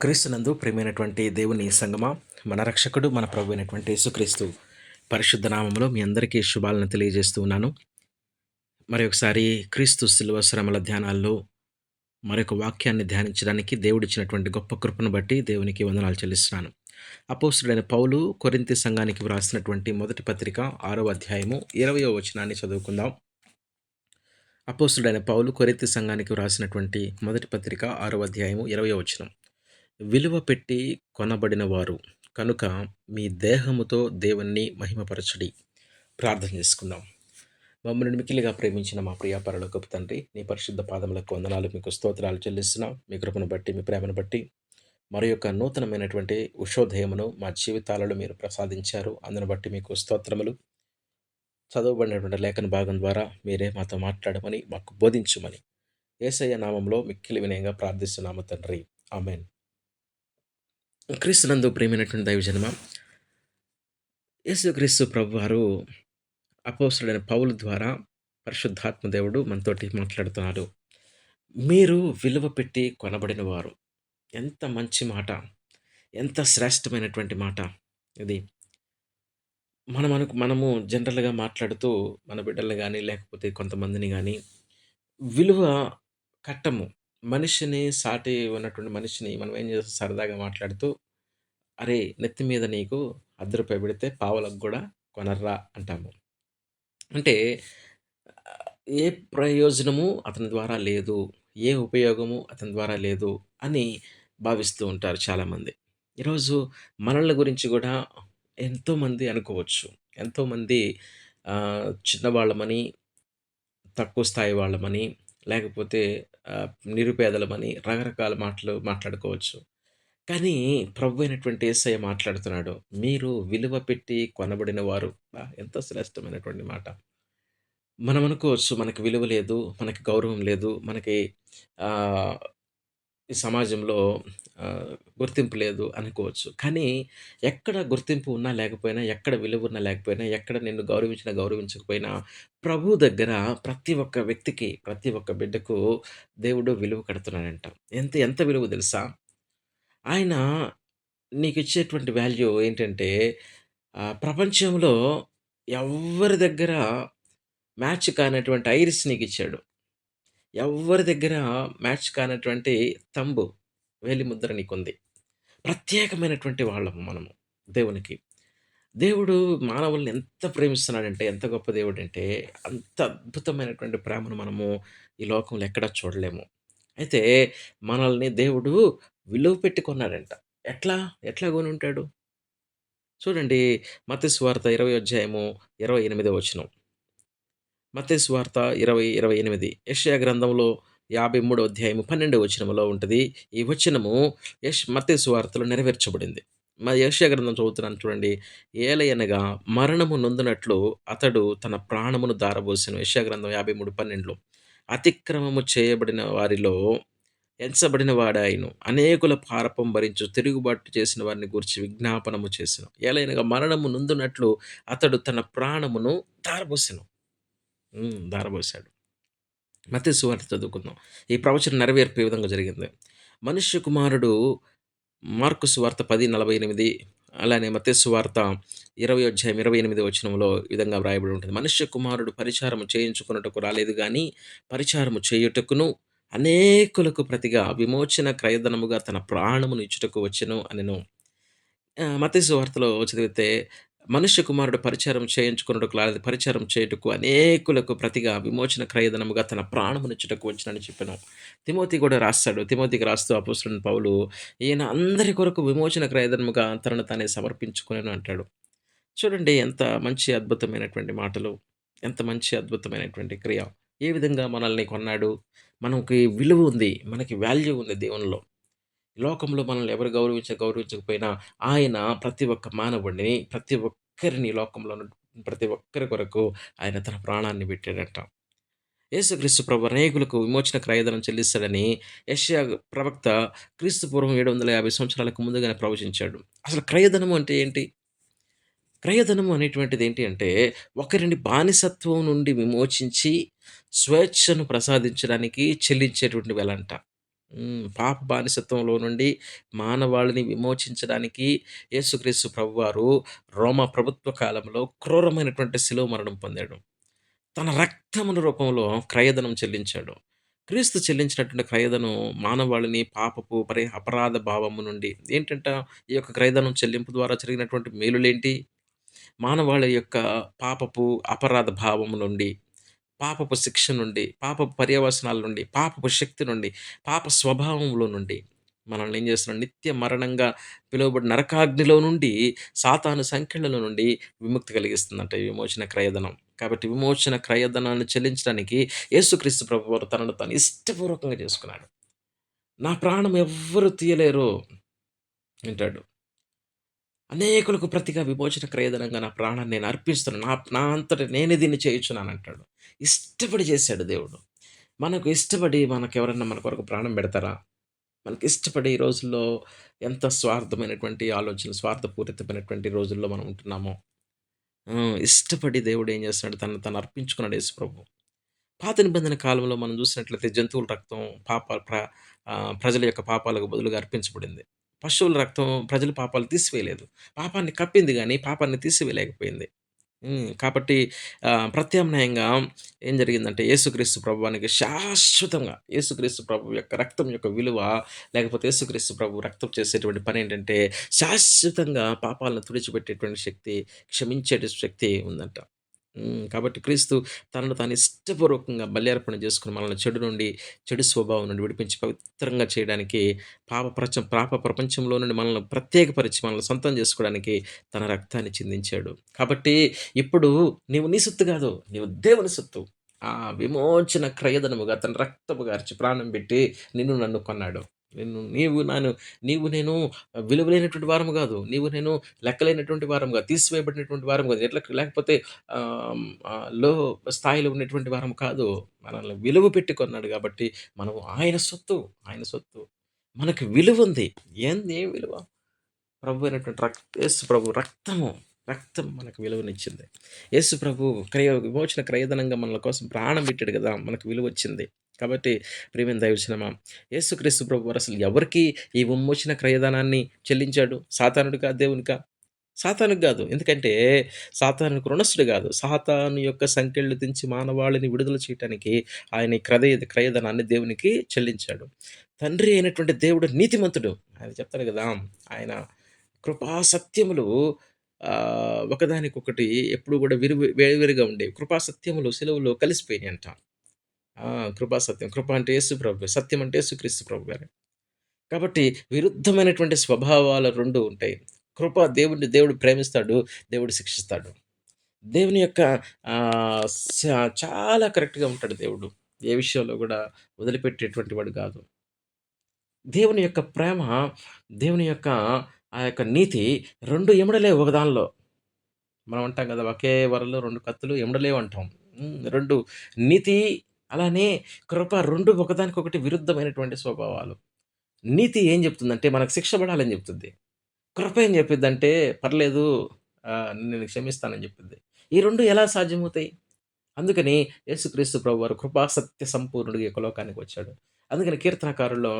క్రీస్తునందు ప్రియమైనటువంటి దేవుని సంగమా, మన రక్షకుడు, మన ప్రభు అయినటువంటి యేసుక్రీస్తు పరిశుద్ధ నామములో మీ అందరికీ శుభాలను తెలియజేస్తూ ఉన్నాను. మరి ఒకసారి క్రీస్తు శిలువ శ్రమల ధ్యానాల్లో మరొక వాక్యాన్ని ధ్యానించడానికి దేవుడిచ్చినటువంటి గొప్ప కృపను బట్టి దేవునికి వందనాలు చెల్లిస్తున్నాను. అపోస్తుడైన పౌలు కొరింథీ సంఘానికి వ్రాసినటువంటి మొదటి పత్రిక 6వ అధ్యాయము 20వ వచనాన్ని చదువుకుందాం. అపోస్తుడైన పౌలు కొరింథీ సంఘానికి వ్రాసినటువంటి మొదటి పత్రిక 6వ అధ్యాయము 20వ వచనం. విలువ పెట్టి కొనబడిన వారు కనుక మీ దేహముతో దేవుణ్ణి మహిమపరచుడి. ప్రార్థన చేసుకుందాం. మమ్మల్ని మిక్కిలిగా ప్రేమించిన మా ప్రియ పరలోకపు తండ్రి, నీ పరిశుద్ధ పాదములకు వందనాలు, మీకు స్తోత్రాలు చెల్లిస్తున్నాం. మీ కృపను బట్టి, మీ ప్రేమను బట్టి మరి యొక్క నూతనమైనటువంటి ఉషోదయమును మా జీవితాలలో మీరు ప్రసాదించారు. అందును బట్టి మీకు స్తోత్రములు. చదవబడినటువంటి లేఖన భాగం ద్వారా మీరే మాతో మాట్లాడమని, మాకు బోధించుమని యేసయ్య నామంలో మిక్కిలి వినయంగా ప్రార్థిస్తున్నాము తండ్రి. ఆమేన్. క్రీస్తునందు ప్రియమైనటువంటి దైవజనమా, యేసుక్రీస్తు ప్రభువారు అపోస్తలుడైన పౌలు ద్వారా పరిశుద్ధాత్మ దేవుడు మనతోటి మాట్లాడుతున్నారు. మీరు విలువ పెట్టి కొనబడిన వారు. ఎంత మంచి మాట! ఎంత శ్రేష్టమైనటువంటి మాట ఇది. మనము జనరల్‌గా మాట్లాడుతూ మన బిడ్డల్ని గాని, లేకపోతే కొంతమందిని గాని విలువ కట్టము. మనిషిని, సాటి ఉన్నటువంటి మనిషిని మనం ఏం చేస్తాం, సరదాగా మాట్లాడుతూ, "అరేయ్! నెత్తి మీద నీకు రూ. 10 పెడితే పావలకు గూడా కొనర్రా" అంటాము. అంటే ఏ ప్రయోజనము అతని ద్వారా లేదు. ఏ ఉపయోగము అతని ద్వారా లేదు అని భావిస్తూ ఉంటారు చాలామంది. ఈరోజు మనల్ని గురించి గూడా ఎంతోమంది అనుకోవచ్చు. ఎంతోమంది చిన్నవాళ్ళమని, తక్కువ స్థాయి వాళ్ళమని, లేకపోతే నిరుపేదలమని రకరకాల మాటలు మాట్లాడుకోవచ్చు. కానీ ప్రభువైనటువంటి యేసయ్య మాట్లాడుతున్నాడు. మీరు విలువ పెట్టి కొనబడిన వారు. ఎంత శ్రేష్టమైనటువంటి మాట! మనం అనుకోవచ్చు మనకి విలువ లేదు, మనకి గౌరవం లేదు, మనకి ఆహ్, ఈ సమాజంలో గుర్తింపు లేదు అనుకోవచ్చు. కానీ ఎక్కడ గుర్తింపు ఉన్నా లేకపోయినా, ఎక్కడ విలువ ఉన్నా లేకపోయినా, ఎక్కడ నిన్ను గౌరవించినా గౌరవించకపోయినా, ప్రభువు దగ్గర ప్రతి ఒక్క వ్యక్తికి, ప్రతి ఒక్క బిడ్డకు దేవుడు విలువ కడుతున్నాడంట. ఎంత ఎంత విలువ తెలుసా? ఆయన నీకిచ్చేటువంటి వాల్యూ ఏంటంటే, ప్రపంచంలో ఎవ్వరి దగ్గర మ్యాచ్ కానటువంటి ఐరిస్ నీకిచ్చాడు. ఎవ్వరి దగ్గర మ్యాచ్ కానటువంటి తంబు, వేలిముద్ర నీకుంది. ప్రత్యేకమైనటువంటి వాళ్ళము మనము దేవునికి. దేవుడు మానవుల్ని ఎంత ప్రేమిస్తున్నాడంటే, ఎంత గొప్ప దేవుడంటే, అంత అద్భుతమైనటువంటి ప్రేమను మనము ఈ లోకంలో ఎక్కడా చూడలేము. అయితే మనల్ని దేవుడు విలువ పెట్టి కొన్నాడంట. ఎట్లా? ఎట్లా కొనుంటాడు? చూడండి, మత్తయి సువార్త 20 అధ్యాయము 28 వచనం. మత్తయి సువార్త 20:28. యెషయా గ్రంథంలో 53 అధ్యాయము 12 వచనములో ఉంటది. ఈ వచనము మత్తయి సువార్తలో నెరవేర్చబడింది. యెషయా గ్రంథం చదువుతున్నాను చూడండి. ఏలయనగా మరణము నొందినట్లు అతడు తన ప్రాణమును ధారబోసెను. యెషయా గ్రంథం 53:12లో. అతిక్రమము చేయబడిన వారిలో ఎంచబడిన వాడాయను. అనేకుల పాపం భరించు తిరుగుబాటు చేసిన వారిని గూర్చి విజ్ఞాపనము చేసెను. ఏలయనగా మరణము నొందునట్లు అతడు తన ప్రాణమును ధారబోసెను. ధారబోసాడు. మత్తయి సువార్త చదువుకుందాం. ఈ ప్రవచనం నెరవేర్పు ఈ విధంగా జరిగింది. మనుష్య కుమారుడు మార్కు సువార్త 10:48, అలానే మత్తయి సువార్త 20 అధ్యాయం 28 వచనంలో ఈ విధంగా వ్రాయబడి ఉంటుంది. మనుష్య కుమారుడు పరిచారము చేయించుకొనుటకు రాలేదు గానీ, పరిచారము చేయుటకును, అనేకులకు ప్రతిగా విమోచన క్రయధనముగా తన ప్రాణమును ఇచ్చుటకు వచ్చెను అనెను. మత్తయి సువార్తలో చదివితే, మనుష్య కుమారుడు పరిచారం చేయించుకొనుటకు రాలేదు, పరిచారం చేయుటకు అనేకులకు ప్రతిగా విమోచన క్రయధనముగా తన ప్రాణమునిచ్చుటకు వచ్చెనని చెప్పెను. తిమోతి కూడా రాస్తాడు. తిమోతికి రాస్తూ అపోస్తలుడైన పౌలు, ఈయన అందరి కొరకు విమోచన క్రయధనముగా తనను తానే సమర్పించుకొనెను అంటాడు. చూడండి ఎంత మంచి అద్భుతమైనటువంటి మాటలు. ఎంత మంచి అద్భుతమైనటువంటి క్రియ. ఏ విధంగా మనల్ని కొన్నాడు. మనకి విలువ ఉంది. మనకి వాల్యూ ఉంది దేవునిలో. ఈ లోకంలో మనల్ని ఎవరు గౌరవించకపోయినా ఆయన ప్రతి ఒక్క మానవుడిని, ప్రతి ఒక్కరిని, ఈ లోకంలో ఉన్న ప్రతి ఒక్కరి కొరకు ఆయన తన ప్రాణాన్ని పెట్టాడంట. యేసుక్రీస్తు ప్రభు అనేకులకు విమోచన క్రయధనం చెల్లిస్తాడని యెషయా ప్రవక్త క్రీస్తు పూర్వం 750 సంవత్సరాలకు ముందుగానే ప్రవచించాడు. అసలు క్రయధనము అంటే ఏంటి? క్రయధనము అనేటువంటిది ఏంటి అంటే, ఒకరిని బానిసత్వం నుండి విమోచించి స్వేచ్ఛను ప్రసాదించడానికి చెల్లించేటువంటి వెలంట. పాప బానిసత్వంలో నుండి మానవాళిని విమోచించడానికి యేసుక్రీస్తు ప్రభువారు రోమా ప్రభుత్వ కాలంలో క్రూరమైనటువంటి శిలువ మరణం పొందాడు. తన రక్తముల రూపంలో క్రయధనం చెల్లించాడు. క్రీస్తు చెల్లించినటువంటి క్రయధనం మానవాళిని పాపపు అపరాధ భావము నుండి ఏంటంట ఈ యొక్క క్రయధనం చెల్లింపు ద్వారా జరిగినటువంటి మేలులేంటి? మానవాళి యొక్క పాపపు అపరాధ భావము నుండి, పాపపు శిక్ష నుండి, పాపపు పర్యవసనాల నుండి, పాపపు శక్తి నుండి, పాప స్వభావంలో నుండి మనల్ని ఏం చేస్తున్నాడు నిత్య మరణంగా పిలువబడిన నరకాగ్నిలో నుండి, సాతాను సంకెళ్ళలో నుండి విముక్తి కలిగిస్తుందంట ఈ విమోచన క్రయధనం. కాబట్టి విమోచన క్రయధనాన్ని చెల్లించడానికి యేసుక్రీస్తు ప్రభువారు తనను తాను ఇష్టపూర్వకంగా చేసుకున్నాడు. నా ప్రాణం ఎవ్వరు తీయలేరు అంటాడు. అనేకులకు ప్రతిగా విమోచన క్రయధనంగా నా ప్రాణాన్ని నేను అర్పిస్తున్నాను. నా అంతట నేనే దీన్ని చేయుచున్నానంటాడు. ఇష్టపడి చేశాడు దేవుడు. మనకు ఇష్టపడి మనకెవరన్నా మన కొరకు ప్రాణం పెడతారా? మనకిష్టపడి ఈ రోజుల్లో ఎంత స్వార్థమైనటువంటి ఆలోచనలు, స్వార్థపూరితమైనటువంటి రోజుల్లో మనం ఉంటున్నామో. ఇష్టపడి దేవుడు ఏం చేస్తున్నాడు తనను తాను అర్పించుకున్నాడు యేసుప్రభు. పాత నిబంధన కాలంలో మనం చూసినట్లయితే జంతువుల రక్తం ప్రజల యొక్క పాపాలకు బదులుగా అర్పించబడింది. పశువుల రక్తం ప్రజల పాపాలు తీసివేయలేదు. పాపాన్ని కప్పింది గానీ, పాపాన్ని తీసివేయలేకపోయింది. కాబట్టి ప్రత్యామ్నాయంగా ఏం జరిగిందంటే యేసుక్రీస్తు ప్రభువానికి శాశ్వతంగా యేసుక్రీస్తు ప్రభు యొక్క రక్తం యొక్క విలువ లేకపోతే యేసుక్రీస్తు ప్రభు రక్తం చేసేటువంటి పనేంటంటే శాశ్వతంగా పాపాలను తుడిచిపెట్టేటువంటి శక్తి, క్షమించేటి శక్తి ఉందంట. కాబట్టి క్రీస్తు తనను తాను ఇష్టపూర్వకంగా బల్యార్పణ చేసుకొని మనల్ని చెడు నుండి, చెడు స్వభావం నుండి విడిపించి పవిత్రంగా చేయడానికి పాప ప్రపంచంలో నుండి మనల్ని ప్రత్యేకపరిచి మనల్ని సొంతం చేసుకోవడానికి తన రక్తాన్ని చిందించాడు. కాబట్టి ఇప్పుడు నీవు నీ సొత్తు కాదు. నీవు దేవుని సొత్తు. ఆ విమోచన క్రయధనముగా తన రక్తము గార్చి ప్రాణం పెట్టి నిన్ను నన్ను కొన్నాడు. నీవు నేను విలువలేనటువంటి వారము గాదు. నీవు నేను లెక్కలేనటువంటి వారం గాదు. తీసివేయబడినటువంటి వారం గాదు. లేకపోతే లో స్థాయిలో ఉన్నటువంటి వారం కాదు. మనల్ని విలువ పెట్టి కొన్నాడు గాబట్టి, మనము ఆయన సొత్తు. ఆయన సొత్తు. మనకు విలువుంది. ఏం విలువ? ప్రభు అయినటువంటి యేసు ప్రభు రక్తము. రక్తం మనకు విలువనిచ్చింది. యేసు ప్రభు విమోచన క్రయధనంగా మనల కోసం ప్రాణం పెట్టాడు గదా! మనకు విలువొచ్చింది. కాబట్టి ప్రియమైన దైవజనమా, యేసుక్రీస్తు ప్రభువారు అసలు ఎవరికి ఈ విమోచన క్రయధనాన్ని చెల్లించాడు? సాతానుడికా? దేవునికా? సాతానుకి గాదు. ఎందుకంటే సాతానుకు రుణస్థుడు గాదు. సాతాను యొక్క సంకెళ్ళు తెంచి మానవాళిని విడుదల చేయటానికి ఆయన ఈ క్రయధనాన్ని దేవునికి చెల్లించాడు. తండ్రి అయినటువంటి దేవుడు నీతిమంతుడు. ఆయన చెప్తాడు గదా! ఆయన కృపా సత్యములు ఒకదానికొకటి ఎప్పుడు గూడా వేరువేరుగా ఉండేవి. కృపా సత్యములు సిలువలో కలిసిపోయినాయంట. ఆ! కృపా సత్యం. కృప అంటే యేసు ప్రభువే. సత్యం అంటే యేసుక్రీస్తు ప్రభువారే. కాబట్టి విరుద్ధమైనటువంటి స్వభావాలు 2 ఉంటాయి. దేవుడు ప్రేమిస్తాడు. దేవుడు శిక్షిస్తాడు. దేవుని యొక్క ఆహ్, స చాలా కరెక్ట్‌గా ఉంటాడు దేవుడు. ఏ విషయంలో గూడా వదిలిపెట్టేటువంటి వాడు గాదు. దేవుని యొక్క ప్రేమ, దేవుని యొక్క ఆ యొక్క నీతి 2 ఇమడలేవు ఒకదానిలో. మనం అంటాం గదా! ఒకే వరలో 2 కత్తులు ఇమడలేవంటాం. 2 నీతి అలానే కృప 2 ఒకదానికొకటి విరుద్ధమైనటువంటి స్వభావాలు. నీతి ఏం జెప్తుందంటే మనకు శిక్ష పడాలని జెప్తుద్ది. కృప ఏం జెప్పిద్దంటే పర్లేదు నేను క్షమిస్తానని జెప్పిద్ది. ఈ 2 ఎలా సాధ్యమవుతాయి? అందుకని యేసుక్రీస్తు ప్రభువారు కృపా సత్య సంపూర్ణుడిగా ఈ యొక్క లోకానికొచ్చాడు. అందుకని కీర్తనకారుడు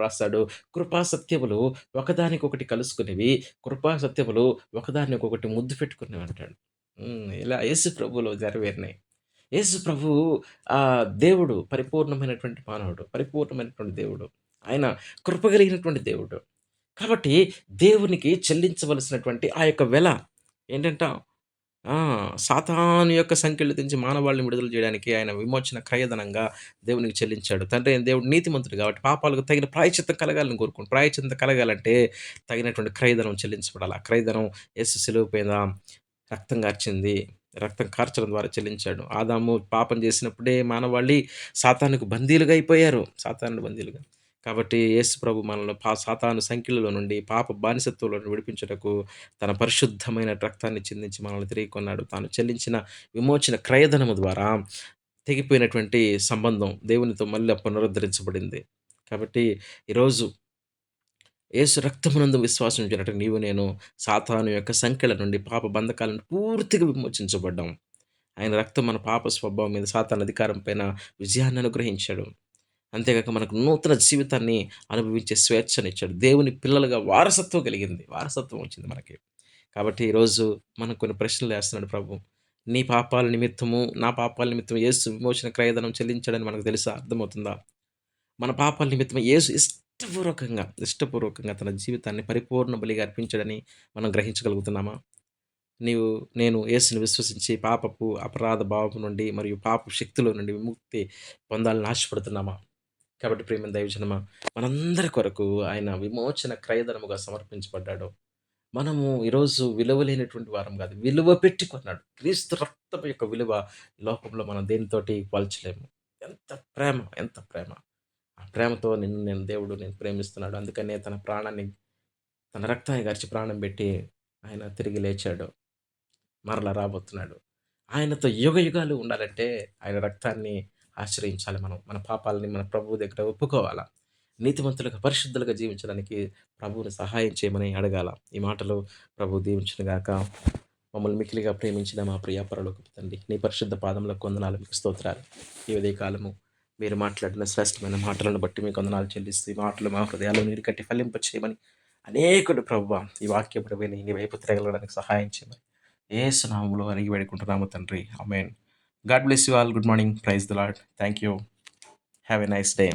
రాస్తాడు, కృపా సత్యములు ఒకదానికొకటి కలుసుకునేవి, కృపా సత్యములు ఒకదానికొకటి ముద్దు పెట్టుకునేవి అంటాడు. ఇలా యేసు ప్రభువులో నెరవేరినాయి. యేసు ప్రభువు దేవుడు పరిపూర్ణమైనటువంటి మానవుడు. పరిపూర్ణమైనటువంటి దేవుడు. ఆయన కృప కలిగినటువంటి దేవుడు. కాబట్టి దేవునికి చెల్లించవలసినటువంటి ఆ యొక్క వెల ఏంటంట ఆ! సాతాను యొక్క సంకెళ్ళు తెంచి మానవాళిని విడుదల చేయడానికి ఆయన విమోచన క్రయధనంగా దేవునికి చెల్లించాడు. తండ్రి అయిన దేవుడు నీతిమంతుడు కాబట్టి పాపాలకు తగిన ప్రాయశ్చిత్తం కలగాలని కోరుకోండి. ప్రాయశ్చిత్తం కలగాలంటే తగినటువంటి క్రయధనం చెల్లించబడాలి. ఆ క్రయధనం యేసు శిలువ పైన రక్తం కార్చింది. రక్తం కార్చడం ద్వారా చెల్లించాడు. ఆదాము పాపం చేసినప్పుడే మానవాళి సాతానుకు బందీలుగా అయిపోయారు. సాతానుడు బందీలుగా. కాబట్టి యేసు ప్రభు మనల్ని సాతాను సంకెళ్ళలో నుండి, పాప బానిసత్వంలో నుండి విడిపించుటకు తన పరిశుద్ధమైన రక్తాన్ని చిందించి మనల్ని తిరిగి కొన్నాడు. తాను చెల్లించిన విమోచన క్రయధనము ద్వారా తెగిపోయినటువంటి సంబంధం దేవునితో మళ్ళీ పునరుద్ధరించబడింది. కాబట్టి ఈరోజు యేసు రక్తమునందు విశ్వాసం ఉంచినట్టు నీవు నేను సాతాను యొక్క సంకెళ్ళ నుండి, పాప బంధకాల నుండి పూర్తిగా విమోచించబడ్డాం. ఆయన రక్తం మన పాప స్వభావం మీద సాతాను అధికారం పైన విజయాన్ని అనుగ్రహించాడు. అంతేగాక మనకు నూతన జీవితాన్ని అనుభవించే స్వేచ్ఛనిచ్చాడు. దేవుని పిల్లలుగా వారసత్వం కలిగింది. వారసత్వం వచ్చింది మనకి. కాబట్టి ఈరోజు మనకు కొన్ని ప్రశ్నలేస్తున్నాడు ప్రభు. నీ పాపాల నిమిత్తము, నా పాపాల నిమిత్తం యేసు విమోచన క్రయధనం చెల్లించాడని మనకు తెలుసా? అర్థమవుతుందా? మన పాపాల నిమిత్తం యేసు ఇష్టపూర్వకంగా తన జీవితాన్ని పరిపూర్ణ బలిగా అర్పించాడని మనం గ్రహించగలుగుతున్నామా? నీవు నేను యేసుని విశ్వసించి పాపపు అపరాధ భావము నుండి మరియు పాపపు శక్తిలో నుండి విముక్తి పొందాలని ఆశపడుతున్నామా? కాబట్టి ప్రియమైన దైవజనమా, మనందరి కొరకు ఆయన విమోచన క్రయధనముగా సమర్పించబడ్డాడు. మనము ఈరోజు విలువ లేనటువంటి వారం గాదు. విలువ పెట్టి కొన్నాడు. క్రీస్తు రక్తము యొక్క విలువ ఈ లోకంలో మనం దేనితోటి పోల్చలేము. ఎంత ప్రేమ! ఎంత ప్రేమ! ఆ ప్రేమతో నేను ప్రేమిస్తున్నాడు. అందుకనే తన ప్రాణాన్ని తన రక్తాన్ని కార్చి ప్రాణం పెట్టి ఆయన తిరిగి లేచాడు. మరలా రాబోతున్నాడు. ఆయనతో యుగయుగాలు ఉండాలంటే ఆయన రక్తాన్ని ఆశ్రయించాలి మనం. మన పాపాలని మన ప్రభువు దగ్గర ఒప్పుకోవాలా. నీతిమంతులుగా, పరిశుద్ధులుగా జీవించడానికి ప్రభువుని సహాయం చేయమని అడగాల. ఈ మాటలు ప్రభువు దీవించునుగాక. మమ్మల్ని మిక్కిలిగా ప్రేమించిన మా ప్రియ పరలోకపు తండ్రి, నీ పరిశుద్ధ పాదములకు వందనాలు, మీకు స్తోత్రాలు. ఈ ఉదయ కాలము మీరు మాట్లాడిన శ్రేష్టమైన మాటలను బట్టి మీకు వందనాలు చెల్లిస్తూ, ఈ మాటలు మా హృదయాల్లో నీరు కట్టి ఫలింపచేయమని అనేకులు ప్రభువా ఈ వాక్యమును విని నీ వైపు తిరగలడానికి సహాయం చేయమని యేసు నామములో అడిగి వేడుకుంటున్నాము తండ్రి. Amen. God bless you all. Good morning. Praise the Lord. Thank you. Have a nice day.